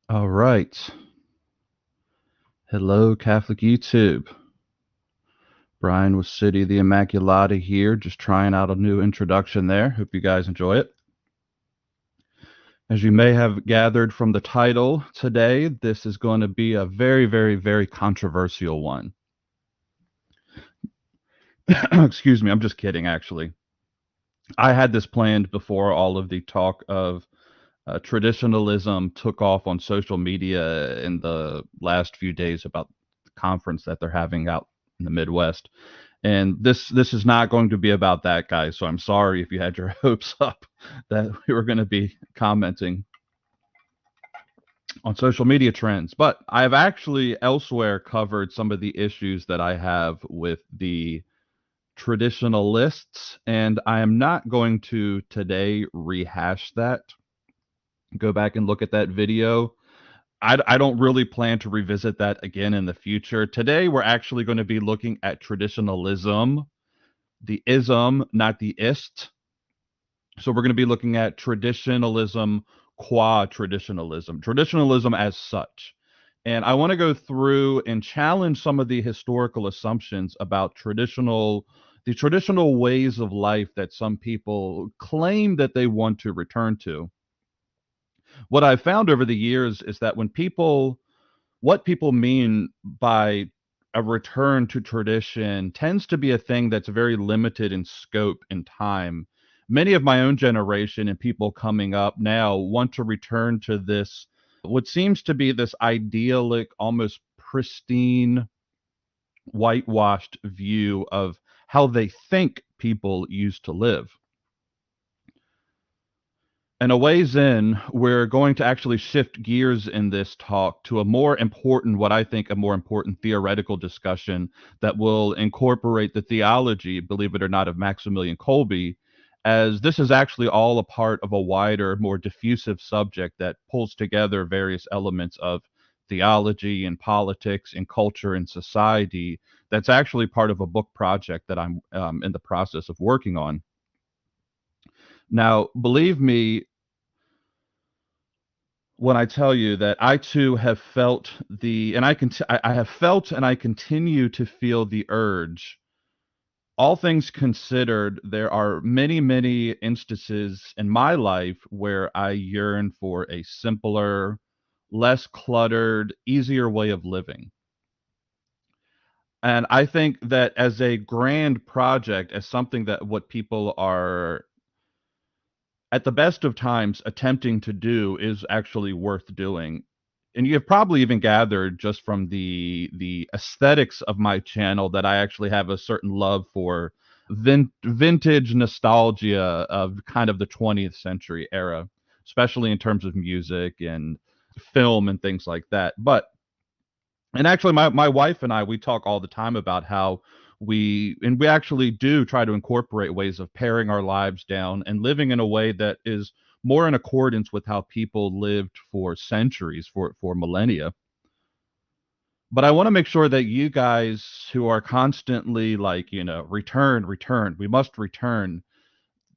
All right. Hello, Catholic YouTube. Brian with City of the Immaculata here, just trying out a new introduction there. Hope you guys enjoy it. As you may have gathered from the title today, this is going to be a very, very, very controversial one. Excuse me, I'm just kidding, actually. I had this planned before all of the talk of traditionalism took off on social media in the last few days about the conference that they're having out in the Midwest. And this is not going to be about that, guys. So I'm sorry if you had your hopes up that we were going to be commenting on social media trends. But I've actually elsewhere covered some of the issues that I have with the traditionalists, and I am not going to today rehash that. Go back and look at that video. I don't really plan to revisit that again in the future. Today, we're actually going to be looking at traditionalism, the ism, not the ist. So we're going to be looking at traditionalism qua traditionalism, traditionalism as such. And I want to go through and challenge some of the historical assumptions about the traditional ways of life that some people claim that they want to return to. What I've found over the years is that what people mean by a return to tradition tends to be a thing that's very limited in scope and time. Many of my own generation and people coming up now want to return to this, what seems to be this idyllic, almost pristine, whitewashed view of how they think people used to live. And a ways in, we're going to actually shift gears in this talk to what I think, a more important theoretical discussion that will incorporate the theology, believe it or not, of Maximilian Kolbe, as this is actually all a part of a wider, more diffusive subject that pulls together various elements of theology and politics and culture and society. That's actually part of a book project that I'm in the process of working on. Now, believe me, when I tell you that I too have felt I have felt and I continue to feel the urge. All things considered, there are many, many instances in my life where I yearn for a simpler, less cluttered, easier way of living. And I think that as a grand project, as something that what people are at the best of times attempting to do is actually worth doing. And you've probably even gathered just from the aesthetics of my channel that I actually have a certain love for vintage nostalgia of kind of the 20th century era, especially in terms of music and film and things like that. And actually my wife and we talk all the time about how we actually do try to incorporate ways of paring our lives down and living in a way that is more in accordance with how people lived for centuries, for millennia. But I want to make sure that you guys who are constantly like, return, we must return,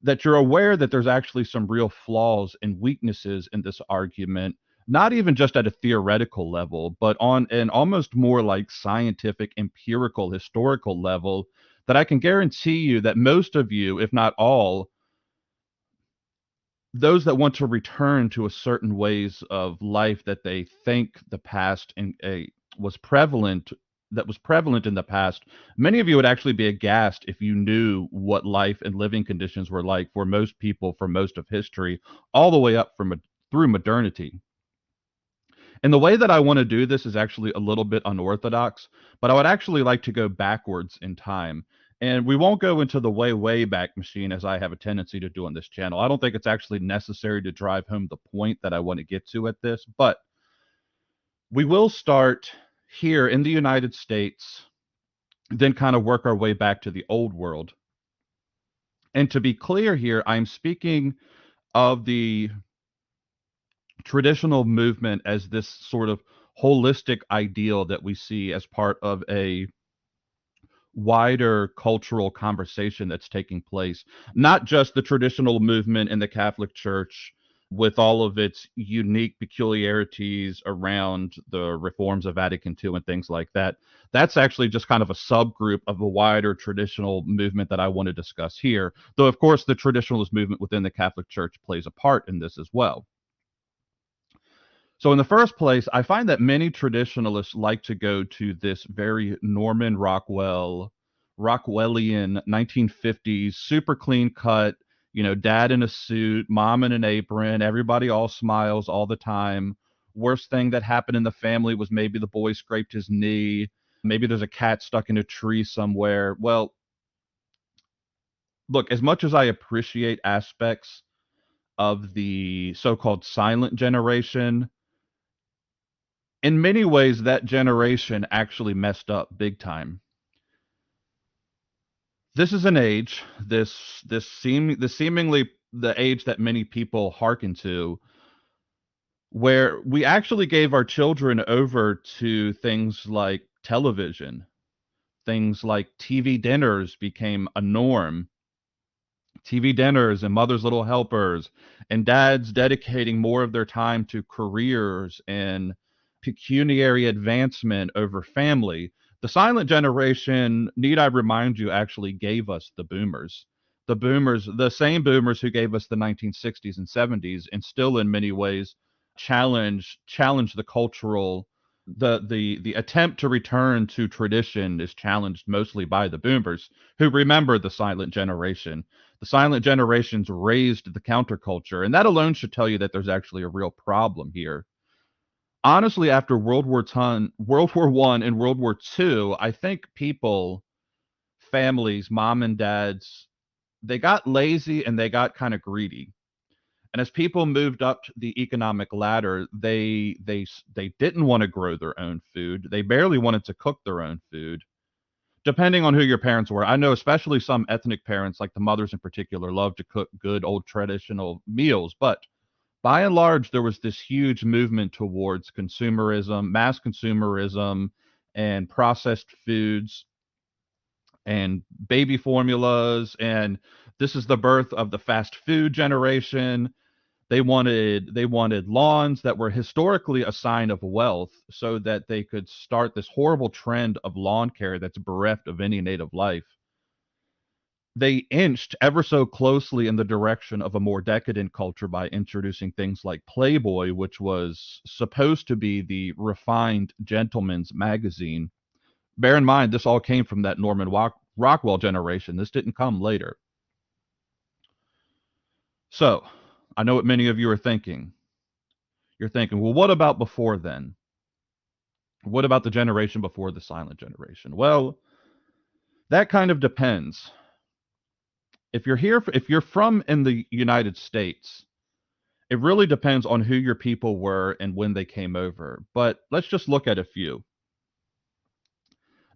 that you're aware that there's actually some real flaws and weaknesses in this argument, not even just at a theoretical level, but on an almost more like scientific, empirical, historical level, that I can guarantee you that most of you, if not all, those that want to return to a certain ways of life that they think the past was prevalent that was prevalent in the past, many of you would actually be aghast if you knew what life and living conditions were like for most people for most of history, all the way up from through modernity. And the way that I want to do this is actually a little bit unorthodox, but I would actually like to go backwards in time. And we won't go into the way, way back machine as I have a tendency to do on this channel. I don't think it's actually necessary to drive home the point that I want to get to at this, but we will start here in the United States, then kind of work our way back to the old world. And to be clear here, I'm speaking of the traditional movement as this sort of holistic ideal that we see as part of a wider cultural conversation that's taking place, not just the traditional movement in the Catholic Church with all of its unique peculiarities around the reforms of Vatican II and things like that. That's actually just kind of a subgroup of a wider traditional movement that I want to discuss here. Though, of course, the traditionalist movement within the Catholic Church plays a part in this as well. So, in the first place, I find that many traditionalists like to go to this very Norman Rockwellian 1950s, super clean cut, dad in a suit, mom in an apron, everybody all smiles all the time. Worst thing that happened in the family was maybe the boy scraped his knee. Maybe there's a cat stuck in a tree somewhere. Well, look, as much as I appreciate aspects of the so called silent generation, in many ways, that generation actually messed up big time. This is an age, this seemingly the age that many people hearken to, where we actually gave our children over to things like television, things like TV dinners became a norm. TV dinners and Mother's Little Helpers, and dads dedicating more of their time to careers and pecuniary advancement over family. The silent generation, need I remind you, actually gave us the boomers. The boomers, the same boomers who gave us the 1960s and 70s, and still in many ways challenge the cultural the attempt to return to tradition is challenged mostly by the boomers who remember the silent generation. The silent generations raised the counterculture, and that alone should tell you that there's actually a real problem here. Honestly, after World War One and World War Two, I think people, families, mom and dads, they got lazy and they got kind of greedy. And as people moved up the economic ladder, they didn't want to grow their own food. They barely wanted to cook their own food. Depending on who your parents were, I know especially some ethnic parents, like the mothers in particular, love to cook good old traditional meals. But by and large, there was this huge movement towards consumerism, mass consumerism, and processed foods and baby formulas. And this is the birth of the fast food generation. They wanted lawns that were historically a sign of wealth so that they could start this horrible trend of lawn care that's bereft of any native life. They inched ever so closely in the direction of a more decadent culture by introducing things like Playboy, which was supposed to be the refined gentleman's magazine. Bear in mind, this all came from that Rockwell generation. This didn't come later. So, I know what many of you are thinking. You're thinking, well, what about before then? What about the generation before the silent generation? Well, that kind of depends. If you're from in the United States, it really depends on who your people were and when they came over. But let's just look at a few.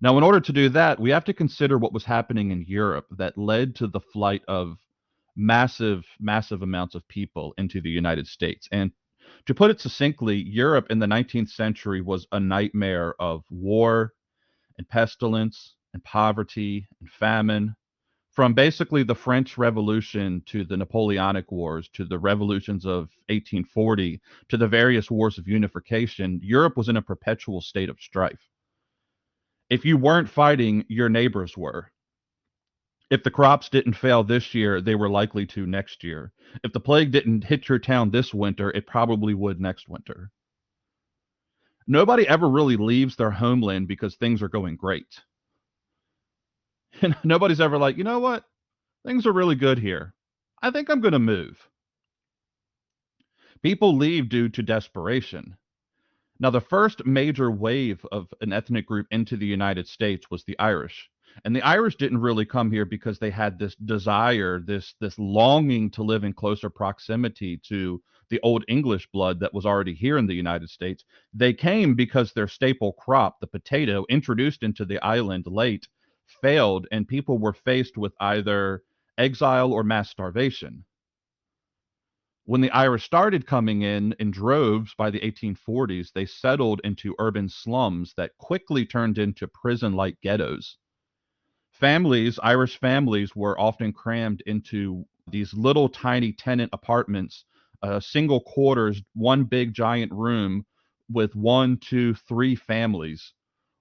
Now, in order to do that, we have to consider what was happening in Europe that led to the flight of massive, massive amounts of people into the United States. And to put it succinctly, Europe in the 19th century was a nightmare of war and pestilence and poverty and famine. From basically the French Revolution to the Napoleonic Wars to the revolutions of 1840 to the various wars of unification, Europe was in a perpetual state of strife. If you weren't fighting, your neighbors were. If the crops didn't fail this year, they were likely to next year. If the plague didn't hit your town this winter, it probably would next winter. Nobody ever really leaves their homeland because things are going great. And nobody's ever like, you know what? Things are really good here. I think I'm going to move. People leave due to desperation. Now, the first major wave of an ethnic group into the United States was the Irish. And the Irish didn't really come here because they had this desire, this longing to live in closer proximity to the old English blood that was already here in the United States. They came because their staple crop, the potato, introduced into the island late, failed, and people were faced with either exile or mass starvation. When the Irish started coming in droves by the 1840s, they settled into urban slums that quickly turned into prison like ghettos. Irish families, were often crammed into these little tiny tenant apartments, single quarters, one big giant room with one, two, three families.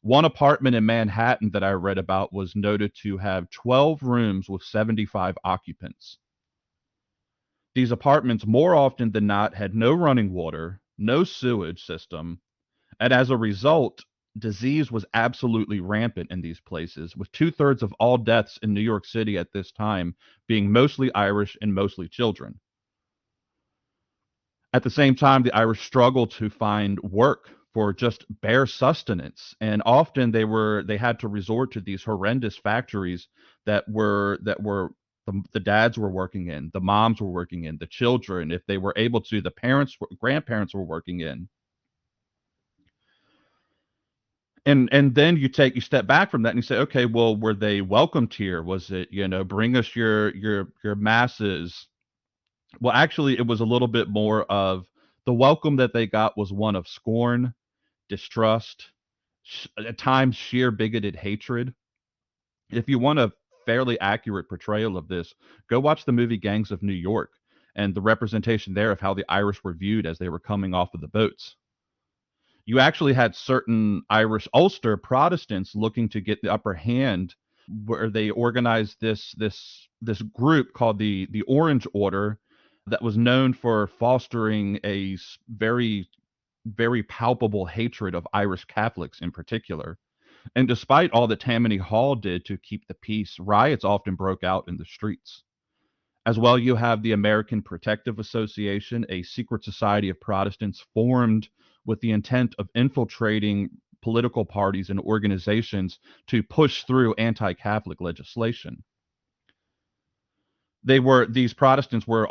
One apartment in Manhattan that I read about was noted to have 12 rooms with 75 occupants. These apartments, more often than not, had no running water, no sewage system, and as a result, disease was absolutely rampant in these places, with two-thirds of all deaths in New York City at this time being mostly Irish and mostly children. At the same time, the Irish struggled to find work for just bare sustenance, and often they had to resort to these horrendous factories that were the dads were working in, the moms were working in, the children, if they were able to, the grandparents were working in. And then you step back from that and you say, okay, well, were they welcomed here? Was it, bring us your masses? Well, actually, it was a little bit more of the welcome that they got was one of scorn, distrust, at times sheer bigoted hatred. If you want a fairly accurate portrayal of this, go watch the movie Gangs of New York and the representation there of how the Irish were viewed as they were coming off of the boats. You actually had certain Irish Ulster Protestants looking to get the upper hand, where they organized this group called the Orange Order that was known for fostering a very very palpable hatred of Irish Catholics in particular. And despite all that Tammany Hall did to keep the peace, riots often broke out in the streets. As well, you have the American Protective Association, a secret society of Protestants formed with the intent of infiltrating political parties and organizations to push through anti Catholic legislation. These Protestants were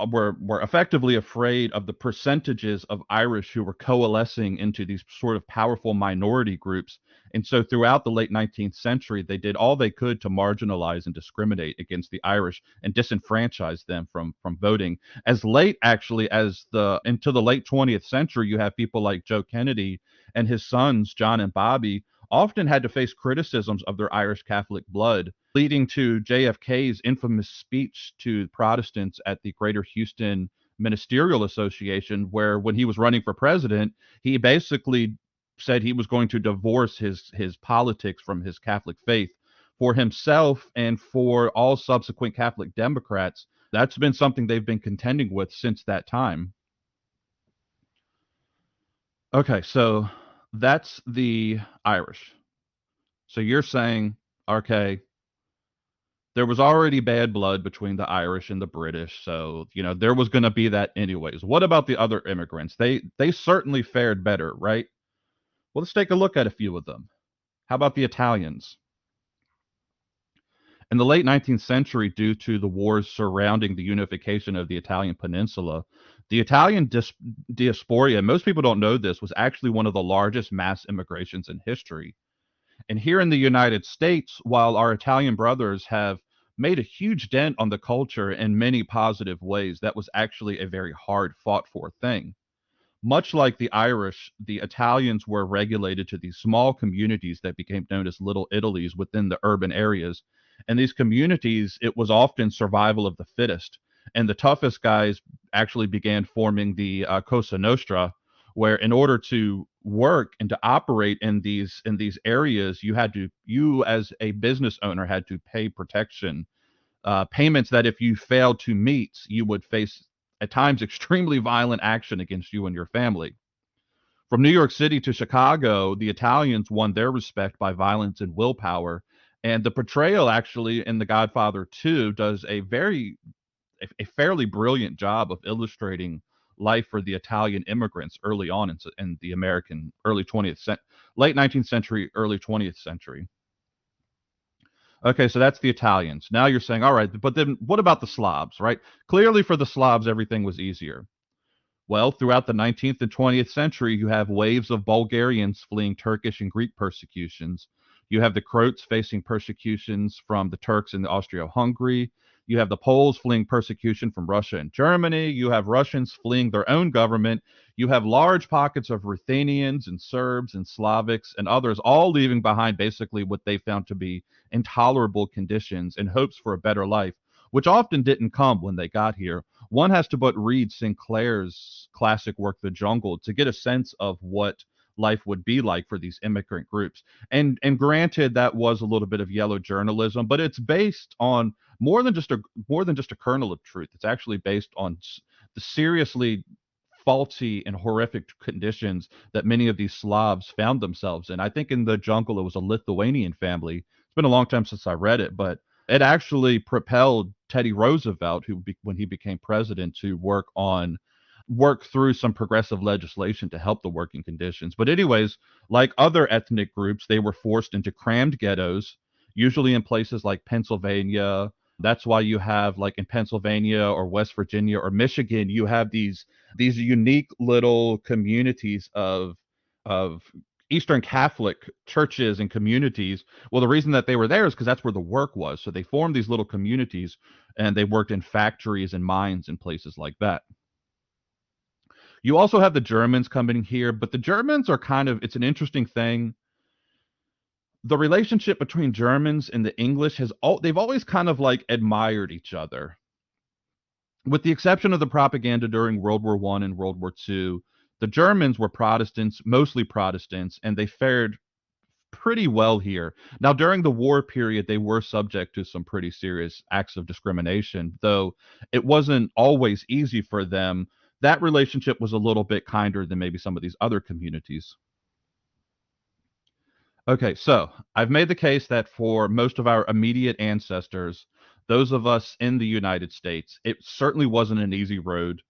effectively afraid of the percentages of Irish who were coalescing into these sort of powerful minority groups. And so throughout the late 19th century, they did all they could to marginalize and discriminate against the Irish and disenfranchise them from voting. As late actually as the into the late 20th century, you have people like Joe Kennedy and his sons, John and Bobby, often had to face criticisms of their Irish Catholic blood, leading to JFK's infamous speech to Protestants at the Greater Houston Ministerial Association, where when he was running for president, he basically said he was going to divorce his politics from his Catholic faith for himself and for all subsequent Catholic Democrats. That's been something they've been contending with since that time. Okay, so that's the Irish. So you're saying, okay, there was already bad blood between the Irish and the British, so there was going to be that anyways. What about the other immigrants? They certainly fared better, right? Well, let's take a look at a few of them. How about the Italians? In the late 19th century, due to the wars surrounding the unification of the Italian peninsula, the Italian diaspora, most people don't know this, was actually one of the largest mass immigrations in history. And here in the United States, while our Italian brothers have made a huge dent on the culture in many positive ways, that was actually a very hard fought for thing. Much like the Irish, the Italians were regulated to these small communities that became known as Little Italies within the urban areas. And these communities, it was often survival of the fittest. And the toughest guys actually began forming the Cosa Nostra, where in order to work and to operate in these areas, you as a business owner had to pay protection payments that if you failed to meet, you would face at times extremely violent action against you and your family. From New York City to Chicago, the Italians won their respect by violence and willpower. And the portrayal actually in The Godfather 2 does a fairly brilliant job of illustrating life for the Italian immigrants early on in the American late 19th century, early 20th century. Okay, so that's the Italians. Now you're saying, all right, but then what about the Slavs, right? Clearly for the Slavs, everything was easier. Well, throughout the 19th and 20th century, you have waves of Bulgarians fleeing Turkish and Greek persecutions. You have the Croats facing persecutions from the Turks in Austria-Hungary. You have the Poles fleeing persecution from Russia and Germany. You have Russians fleeing their own government. You have large pockets of Ruthenians and Serbs and Slavics and others all leaving behind basically what they found to be intolerable conditions in hopes for a better life, which often didn't come when they got here. One has to but read Sinclair's classic work, The Jungle, to get a sense of what life would be like for these immigrant groups. And granted, that was a little bit of yellow journalism, but it's based on more than just a kernel of truth. It's actually based on the seriously faulty and horrific conditions that many of these Slavs found themselves in. I think in The Jungle, it was a Lithuanian family. It's been a long time since I read it, but it actually propelled Teddy Roosevelt, when he became president, to work through some progressive legislation to help the working conditions. But anyways, like other ethnic groups, they were forced into crammed ghettos, usually in places like Pennsylvania. That's why you have, like, in Pennsylvania or West Virginia or Michigan, you have these unique little communities of Eastern Catholic churches and communities. Well, the reason that they were there is because that's where the work was. So they formed these little communities and they worked in factories and mines and places like that. You also have the Germans coming here, but the Germans are it's an interesting thing. The relationship between Germans and the English they've always kind of like admired each other. With the exception of the propaganda during World War I and World War II, the Germans were Protestants, mostly Protestants, and they fared pretty well here. Now, during the war period, they were subject to some pretty serious acts of discrimination, though it wasn't always easy for them. That relationship was a little bit kinder than maybe some of these other communities. Okay, so I've made the case that for most of our immediate ancestors, those of us in the United States, it certainly wasn't an easy road.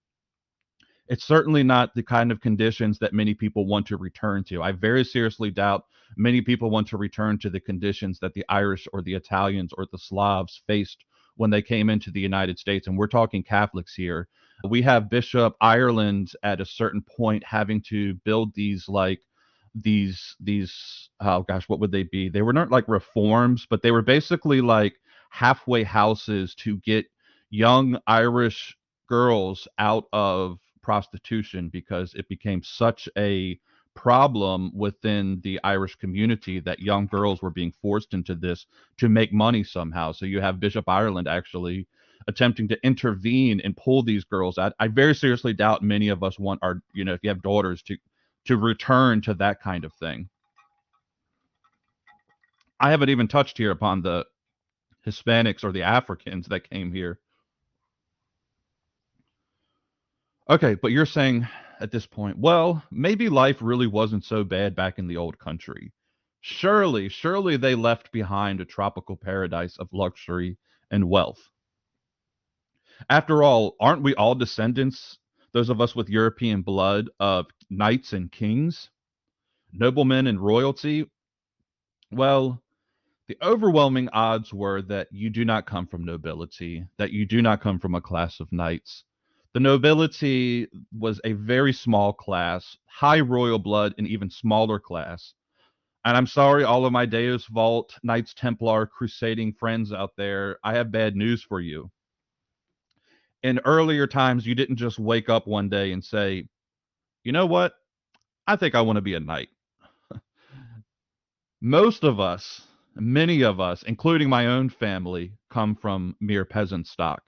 It's certainly not the kind of conditions that many people want to return to. I very seriously doubt many people want to return to the conditions that the Irish or the Italians or the Slavs faced when they came into the United States. And we're talking Catholics here. We have Bishop Ireland at a certain point having to build these oh gosh, what would they be? They were not like reforms, but they were basically like halfway houses to get young Irish girls out of prostitution because it became such a problem within the Irish community that young girls were being forced into this to make money somehow. So you have Bishop Ireland actually attempting to intervene and pull these girls out. I very seriously doubt many of us want our, if you have daughters, to return to that kind of thing. I haven't even touched here upon the Hispanics or the Africans that came here. Okay, but you're saying at this point, well, maybe life really wasn't so bad back in the old country. Surely they left behind a tropical paradise of luxury and wealth. After all, aren't we all descendants, those of us with European blood, of knights and kings, noblemen and royalty? Well, the overwhelming odds were that you do not come from nobility, that you do not come from a class of knights. The nobility was a very small class, high royal blood, and even smaller class. And I'm sorry, all of my Deus Vault, Knights Templar, crusading friends out there, I have bad news for you. In earlier times, you didn't just wake up one day and say, you know what? I think I want to be a knight. Most of us, many of us, including my own family, come from mere peasant stock.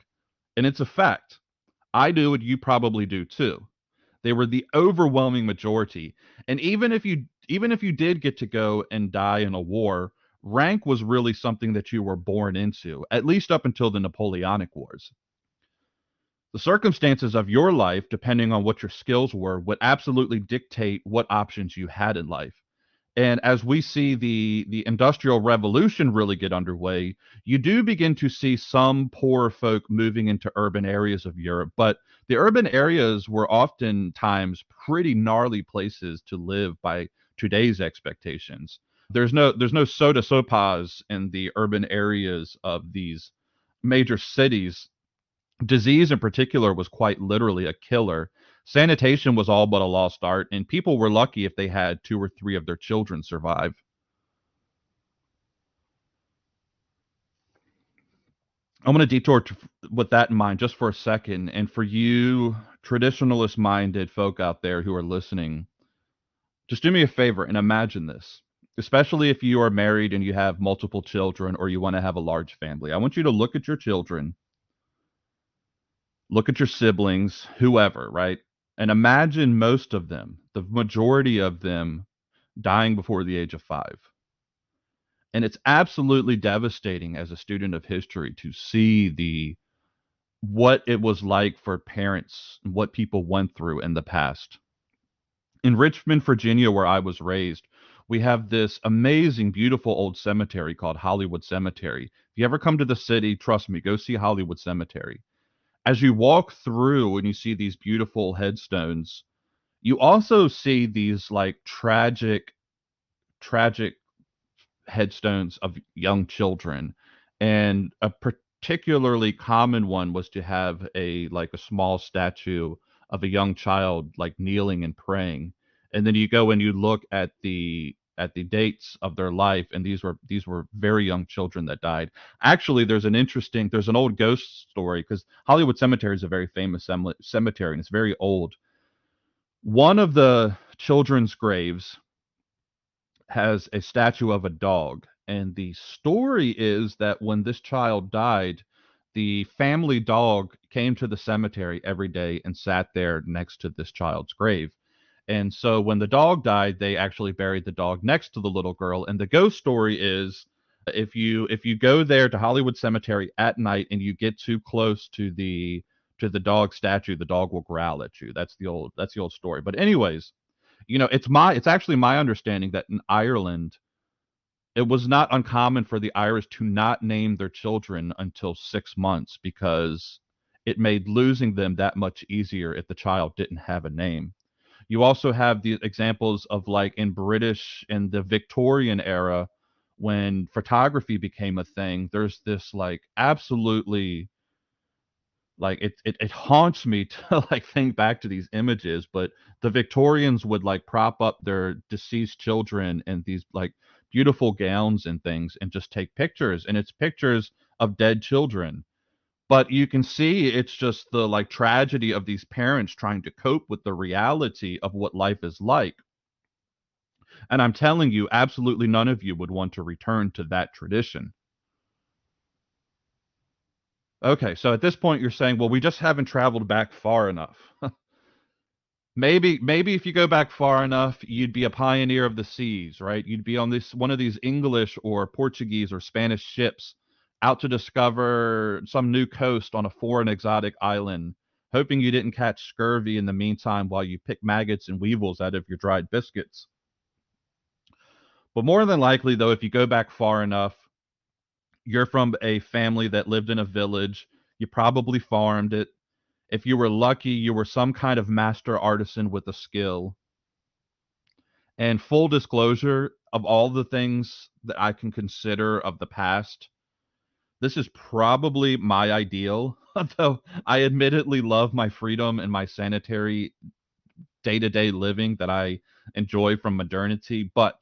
And it's a fact. I do, and you probably do too. They were the overwhelming majority. And even if you did get to go and die in a war, rank was really something that you were born into, at least up until the Napoleonic Wars. The circumstances of your life, depending on what your skills were, would absolutely dictate what options you had in life. And as we see the industrial revolution really get underway, you do begin to see some poor folk moving into urban areas of Europe, but the urban areas were oftentimes pretty gnarly places to live by today's expectations. There's no soda sopas in the urban areas of these major cities. Disease in particular was quite literally a killer. Sanitation was all but a lost art, and people were lucky if they had two or three of their children survive. I'm going to detour with that in mind just for a second. And for you, traditionalist minded folk out there who are listening, just do me a favor and imagine this. Especially if you are married and you have multiple children or you want to have a large family. I want you to look at your children, look at your siblings, whoever, right? And imagine most of them, the majority of them, dying before the age of 5. And it's absolutely devastating as a student of history to see the what it was like for parents, what people went through in the past. In Richmond, Virginia, where I was raised, we have this amazing, beautiful old cemetery called Hollywood Cemetery. If you ever come to the city, trust me, go see Hollywood Cemetery. As you walk through and you see these beautiful headstones, you also see these like tragic headstones of young children. And a particularly common one was to have a small statue of a young child like kneeling and praying. And then you go and you look at the dates of their life, and these were very young children that died. Actually, there's an old ghost story because Hollywood Cemetery is a very famous cemetery and it's very old. One of the children's graves has a statue of a dog. And the story is that when this child died, the family dog came to the cemetery every day and sat there next to this child's grave. And so when the dog died, they actually buried the dog next to the little girl. And the ghost story is if you go there to Hollywood Cemetery at night and you get too close to the dog statue, the dog will growl at you. That's the old story. But anyways, it's actually my understanding that in Ireland, it was not uncommon for the Irish to not name their children until 6 months because it made losing them that much easier if the child didn't have a name. You also have the examples of like in the Victorian era when photography became a thing. There's this like absolutely like it haunts me to like think back to these images, but the Victorians would like prop up their deceased children in these like beautiful gowns and things and just take pictures, and it's pictures of dead children, but you can see it's just the like tragedy of these parents trying to cope with the reality of what life is like. And I'm telling you, absolutely none of you would want to return to that tradition. Okay, so at this point you're saying, well, we just haven't traveled back far enough. Maybe if you go back far enough, you'd be a pioneer of the seas, right? You'd be on this one of these English or Portuguese or Spanish ships out to discover some new coast on a foreign exotic island, hoping you didn't catch scurvy in the meantime while you pick maggots and weevils out of your dried biscuits. But more than likely, though, if you go back far enough, you're from a family that lived in a village. You probably farmed it. If you were lucky, you were some kind of master artisan with a skill. And full disclosure, of all the things that I can consider of the past, this is probably my ideal. Though I admittedly love my freedom and my sanitary day to day living that I enjoy from modernity. But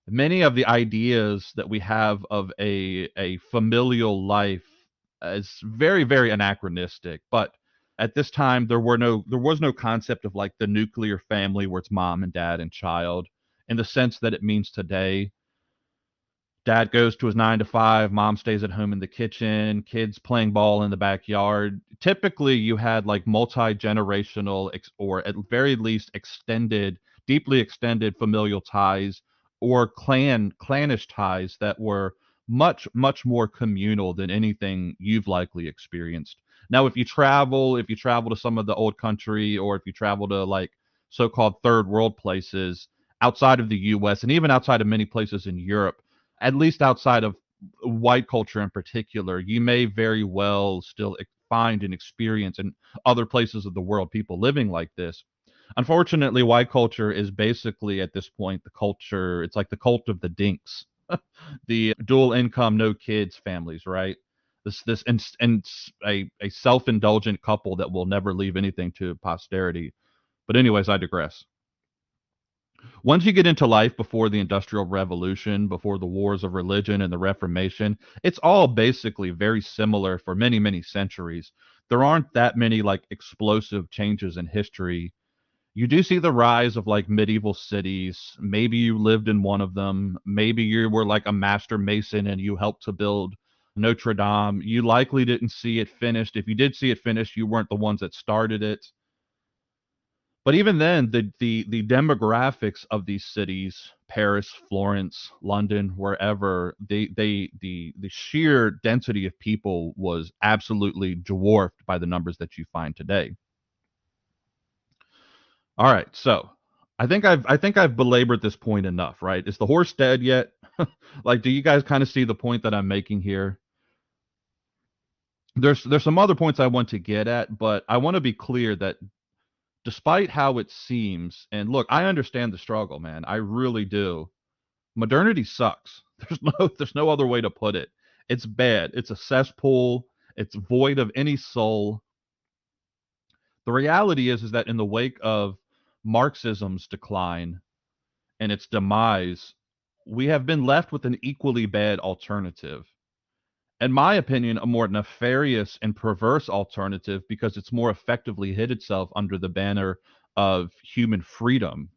many of the ideas that we have of a familial life is very, very anachronistic. But at this time, there was no concept of like the nuclear family where it's mom and dad and child in the sense that it means today. Dad goes to his 9 to 5, mom stays at home in the kitchen, kids playing ball in the backyard. Typically, you had like multi-generational or at very least deeply extended familial ties or clannish ties that were much more communal than anything you've likely experienced. Now, if you travel to some of the old country, or if you travel to like so-called third world places outside of the US and even outside of many places in Europe, at least outside of white culture in particular, you may very well still find and experience in other places of the world people living like this. Unfortunately, white culture is basically at this point the culture, it's like the cult of the dinks, the dual income, no kids families, right? This and a self-indulgent couple that will never leave anything to posterity. But anyways, I digress. Once you get into life before the Industrial Revolution, before the wars of religion and the Reformation, it's all basically very similar for many, many centuries. There aren't that many like explosive changes in history. You do see the rise of like medieval cities. Maybe you lived in one of them. Maybe you were like a master mason and you helped to build Notre Dame. You likely didn't see it finished. If you did see it finished, you weren't the ones that started it. But even then, the demographics of these cities, Paris, Florence, London, wherever, the sheer density of people was absolutely dwarfed by the numbers that you find today. All right, so I think I've belabored this point enough, right? Is the horse dead yet? Like, do you guys kind of see the point that I'm making here? There's some other points I want to get at, but I want to be clear that despite how it seems, and look, I understand the struggle, man. I really do. Modernity sucks. There's no other way to put it. It's bad. It's a cesspool. It's void of any soul. The reality is that in the wake of Marxism's decline and its demise, we have been left with an equally bad alternative. In my opinion, a more nefarious and perverse alternative because it's more effectively hid itself under the banner of human freedom,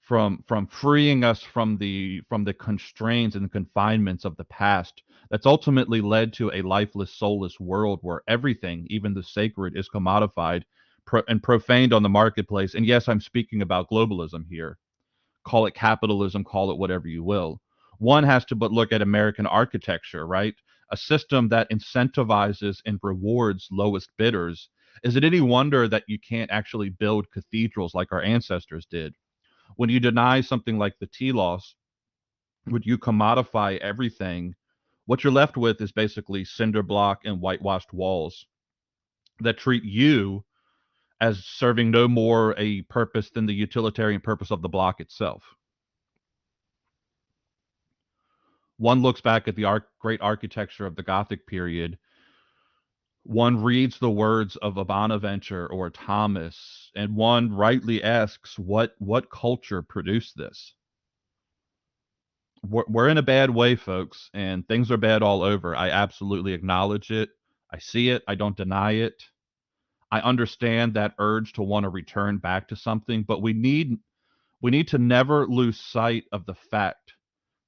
from freeing us from the constraints and confinements of the past that's ultimately led to a lifeless, soulless world where everything, even the sacred, is commodified and profaned on the marketplace. And yes, I'm speaking about globalism here. Call it capitalism, call it whatever you will. One has to but look at American architecture, right? A system that incentivizes and rewards lowest bidders. Is it any wonder that you can't actually build cathedrals like our ancestors did? When you deny something like the telos, when you commodify everything, what you're left with is basically cinder block and whitewashed walls that treat you as serving no more a purpose than the utilitarian purpose of the block itself. One looks back at the great architecture of the Gothic period. One reads the words of a Bonaventure or Thomas, and one rightly asks, what culture produced this? We're in a bad way, folks, and things are bad all over. I absolutely acknowledge it. I see it. I don't deny it. I understand that urge to want to return back to something, but we need to never lose sight of the fact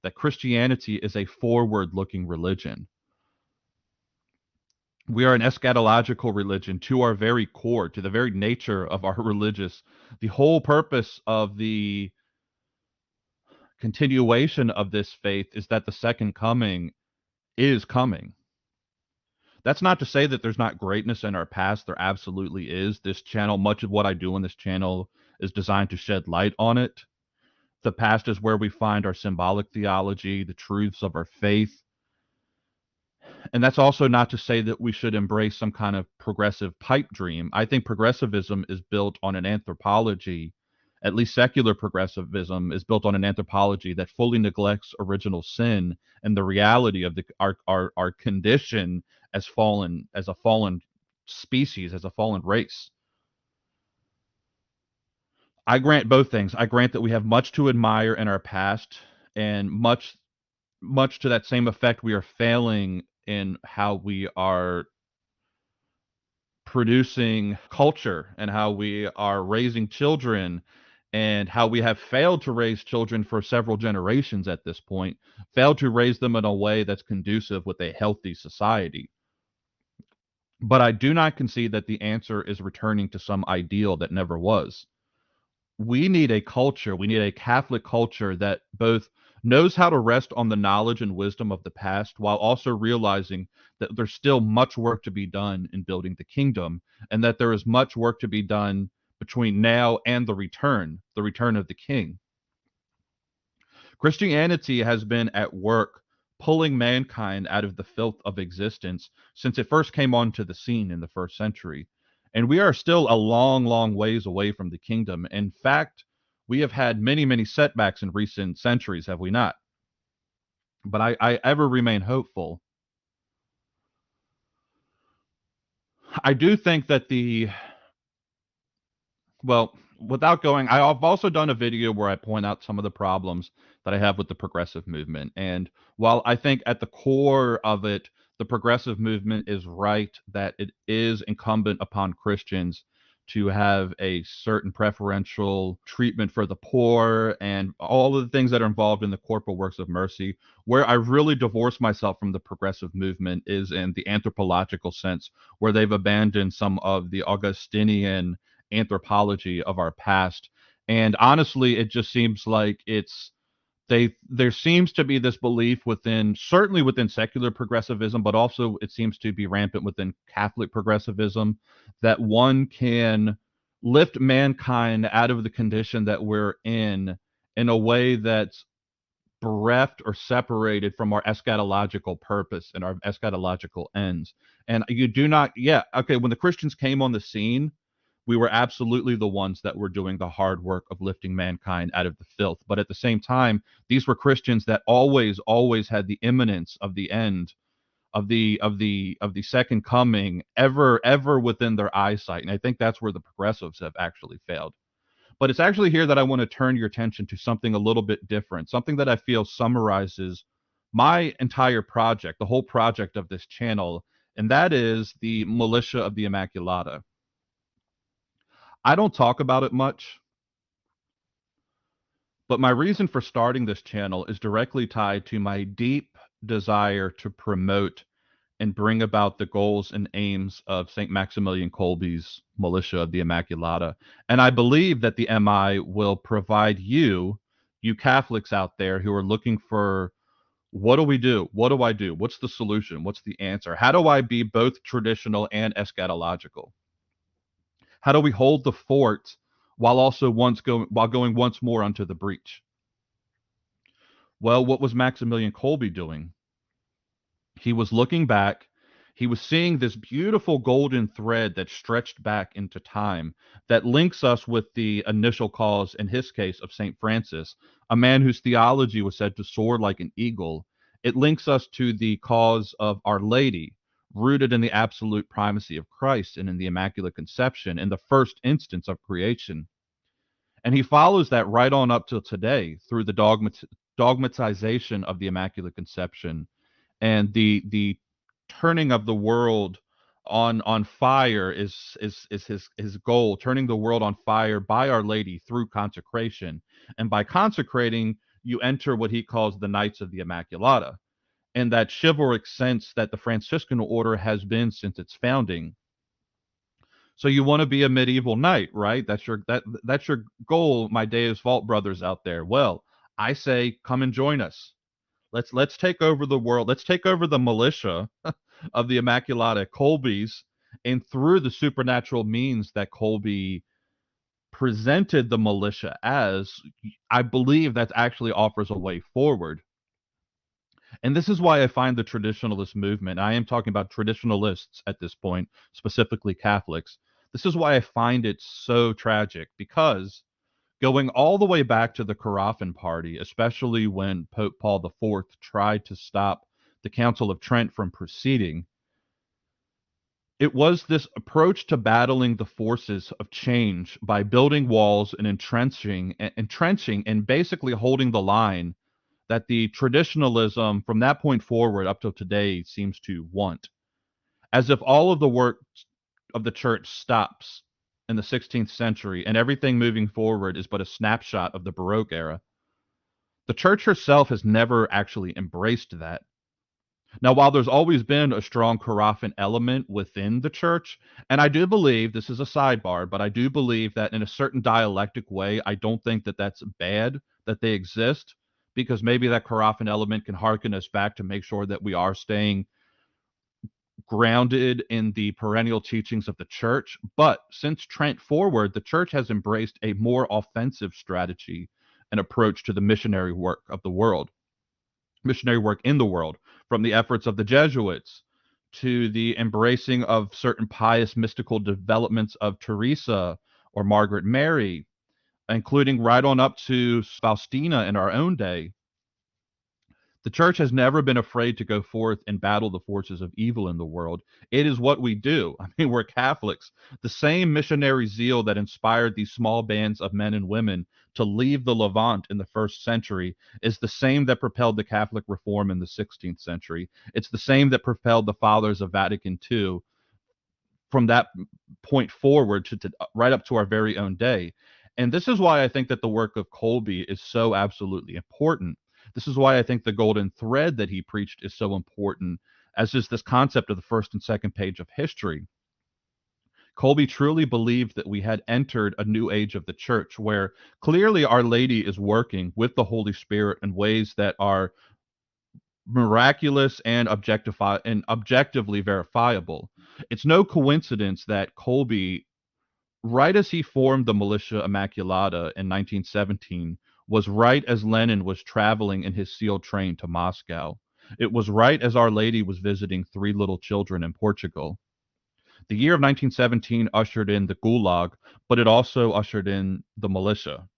that Christianity is a forward-looking religion. We are an eschatological religion to our very core, to the very nature of our religious. The whole purpose of the continuation of this faith is that the second coming is coming. That's not to say that there's not greatness in our past. There absolutely is. This channel, much of what I do on this channel is designed to shed light on it. The past is where we find our symbolic theology, the truths of our faith. And that's also not to say that we should embrace some kind of progressive pipe dream. I think progressivism is built on an anthropology, at least secular progressivism is built on an anthropology that fully neglects original sin and the reality of our condition as a fallen species, as a fallen race. I grant both things. I grant that we have much to admire in our past, and much to that same effect, we are failing in how we are producing culture and how we are raising children and how we have failed to raise children for several generations at this point, failed to raise them in a way that's conducive with a healthy society. But I do not concede that the answer is returning to some ideal that never was. We need a culture, we need a Catholic culture that both knows how to rest on the knowledge and wisdom of the past while also realizing that there's still much work to be done in building the kingdom, and that there is much work to be done between now and the return of the king. Christianity has been at work pulling mankind out of the filth of existence since it first came onto the scene in the first century. And we are still a long, long ways away from the kingdom. In fact, we have had many, many setbacks in recent centuries, have we not? But I ever remain hopeful. I do think that without going, I've also done a video where I point out some of the problems that I have with the progressive movement. And while I think at the core of it, the progressive movement is right that it is incumbent upon Christians to have a certain preferential treatment for the poor and all of the things that are involved in the corporal works of mercy. Where I really divorce myself from the progressive movement is in the anthropological sense, where they've abandoned some of the Augustinian anthropology of our past. And honestly, it just seems like there seems to be this belief within, certainly within secular progressivism, but also it seems to be rampant within Catholic progressivism, that one can lift mankind out of the condition that we're in a way that's bereft or separated from our eschatological purpose and our eschatological ends. And you do not, yeah, okay, when the Christians came on the scene, we were absolutely the ones that were doing the hard work of lifting mankind out of the filth. But at the same time, these were Christians that always, always had the imminence of the end of the second coming ever within their eyesight. And I think that's where the progressives have actually failed. But it's actually here that I want to turn your attention to something a little bit different, something that I feel summarizes my entire project, the whole project of this channel, and that is the militia of the Immaculata. I don't talk about it much, but my reason for starting this channel is directly tied to my deep desire to promote and bring about the goals and aims of St. Maximilian Kolbe's militia of the Immaculata. And I believe that the MI will provide you Catholics out there who are looking for, what do we do? What do I do? What's the solution? What's the answer? How do I be both traditional and eschatological? How do we hold the fort while going once more onto the breach? Well, what was Maximilian Kolbe doing? He was looking back. He was seeing this beautiful golden thread that stretched back into time that links us with the initial cause, in his case, of St. Francis, a man whose theology was said to soar like an eagle. It links us to the cause of Our Lady, rooted in the absolute primacy of Christ and in the Immaculate Conception in the first instance of creation. And he follows that right on up till today through the dogmatization of the Immaculate Conception and the turning of the world on fire is his goal, turning the world on fire by Our Lady through consecration. And by consecrating, you enter what he calls the Knights of the Immaculata, in that chivalric sense that the Franciscan order has been since its founding. So you want to be a medieval knight, right? That's your goal, my Deus Vault brothers out there. Well, I say come and join us. Let's take over the world. Let's take over the militia of the Immaculata, Kolbe's, and through the supernatural means that Kolbe presented the militia as, I believe that actually offers a way forward. And this is why I find the traditionalist movement, I am talking about traditionalists at this point, specifically Catholics. This is why I find it so tragic, because going all the way back to the Caraffin Party, especially when Pope Paul IV tried to stop the Council of Trent from proceeding, it was this approach to battling the forces of change by building walls and entrenching and basically holding the line that the traditionalism from that point forward up till today seems to want. As if all of the work of the church stops in the 16th century and everything moving forward is but a snapshot of the Baroque era. The church herself has never actually embraced that. Now, while there's always been a strong Caraffin element within the church, and I do believe, this is a sidebar, but I do believe that in a certain dialectic way, I don't think that that's bad that they exist, because maybe that Karafan element can harken us back to make sure that we are staying grounded in the perennial teachings of the church. But since Trent forward, the church has embraced a more offensive strategy and approach to the missionary work of the world, missionary work in the world, from the efforts of the Jesuits to the embracing of certain pious mystical developments of Teresa or Margaret Mary, including right on up to Faustina in our own day. The church has never been afraid to go forth and battle the forces of evil in the world. It is what we do. I mean, we're Catholics. The same missionary zeal that inspired these small bands of men and women to leave the Levant in the first century is the same that propelled the Catholic reform in the 16th century. It's the same that propelled the fathers of Vatican II from that point forward to right up to our very own day. And this is why I think that the work of Colby is so absolutely important. This is why I think the golden thread that he preached is so important, as is this concept of the first and second page of history. Colby truly believed that we had entered a new age of the church where clearly Our Lady is working with the Holy Spirit in ways that are miraculous and objectively verifiable. It's no coincidence that Colby, right as he formed the Militia Immaculata in 1917, was right as Lenin was traveling in his sealed train to Moscow. It was right as Our Lady was visiting three little children in Portugal. The year of 1917 ushered in the Gulag, but it also ushered in the militia.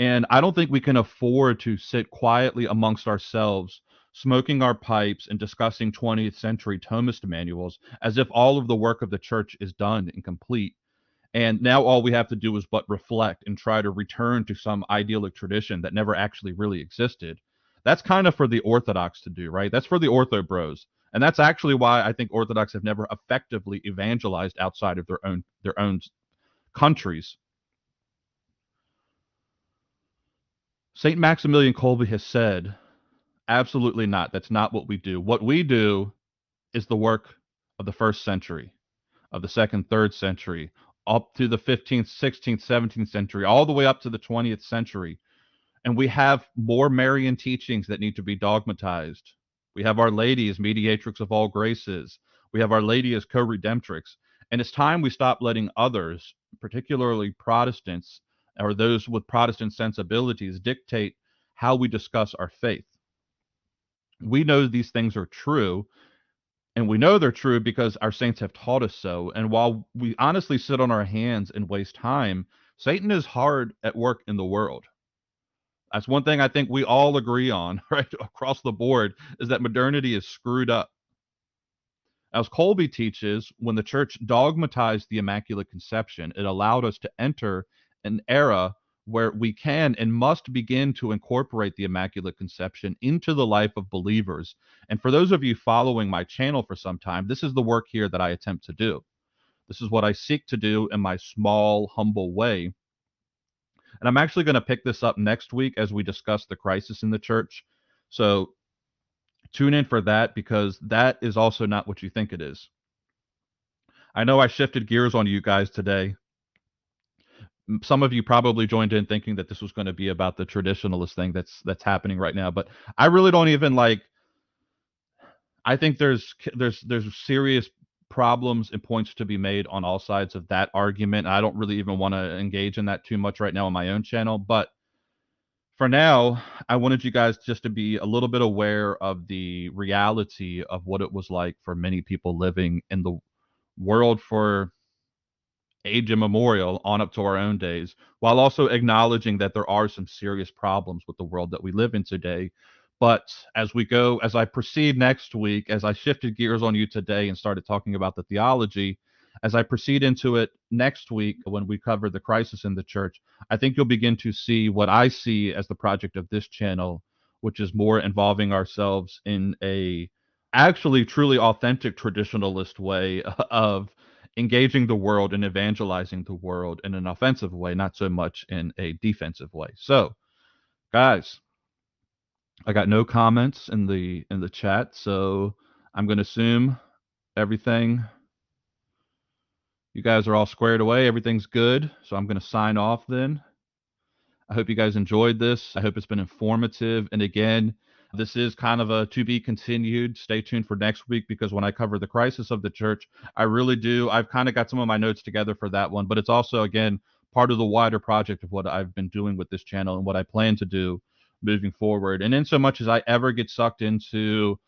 And I don't think we can afford to sit quietly amongst ourselves, smoking our pipes and discussing 20th century Thomist manuals as if all of the work of the church is done and complete. And now all we have to do is but reflect and try to return to some idyllic tradition that never actually really existed. That's kind of for the Orthodox to do, right? That's for the Ortho bros. And that's actually why I think Orthodox have never effectively evangelized outside of their own countries. St. Maximilian Kolbe has said, absolutely not. That's not what we do. What we do is the work of the first century, of the second, third century, up to the 15th, 16th, 17th century, all the way up to the 20th century. And we have more Marian teachings that need to be dogmatized. We have Our Lady as mediatrix of all graces. We have Our Lady as co-redemptrix. And it's time we stop letting others, particularly Protestants or those with Protestant sensibilities, dictate how we discuss our faith. We know these things are true, and we know they're true because our saints have taught us so. And while we honestly sit on our hands and waste time, Satan is hard at work in the world. That's one thing I think we all agree on, right, across the board, is that modernity is screwed up. As Colby teaches, when the church dogmatized the Immaculate Conception, it allowed us to enter an era where we can and must begin to incorporate the Immaculate Conception into the life of believers. And for those of you following my channel for some time, this is the work here that I attempt to do. This is what I seek to do in my small, humble way. And I'm actually going to pick this up next week as we discuss the crisis in the church. So tune in for that because that is also not what you think it is. I know I shifted gears on you guys today. Some of you probably joined in thinking that this was going to be about the traditionalist thing that's happening right now, but I really don't even like. I think there's serious problems and points to be made on all sides of that argument. I don't really even want to engage in that too much right now on my own channel, but for now, I wanted you guys just to be a little bit aware of the reality of what it was like for many people living in the world for age immemorial on up to our own days, while also acknowledging that there are some serious problems with the world that we live in today. But as I proceed next week, as I shifted gears on you today and started talking about the theology, as I proceed into it next week when we cover the crisis in the church, I think you'll begin to see what I see as the project of this channel, which is more involving ourselves in a actually truly authentic traditionalist way of engaging the world and evangelizing the world in an offensive way, not so much in a defensive way. So, guys, I got no comments in the chat, so I'm going to assume everything you guys are all squared away, everything's good. So I'm going to sign off then. I hope you guys enjoyed this. I hope it's been informative. And again, this is kind of a to be continued. Stay tuned for next week because when I cover the crisis of the church, I really do. I've kind of got some of my notes together for that one, but it's also, again, part of the wider project of what I've been doing with this channel and what I plan to do moving forward. And in so much as I ever get sucked into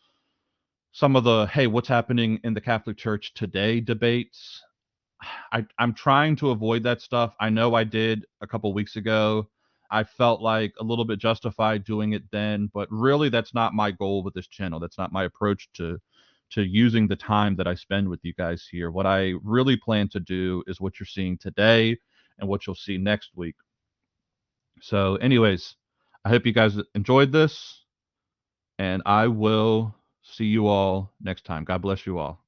some of the, hey, what's happening in the Catholic Church today debates, I'm trying to avoid that stuff. I know I did a couple weeks ago. I felt like a little bit justified doing it then, but really that's not my goal with this channel. That's not my approach to using the time that I spend with you guys here. What I really plan to do is what you're seeing today and what you'll see next week. So anyways, I hope you guys enjoyed this and I will see you all next time. God bless you all.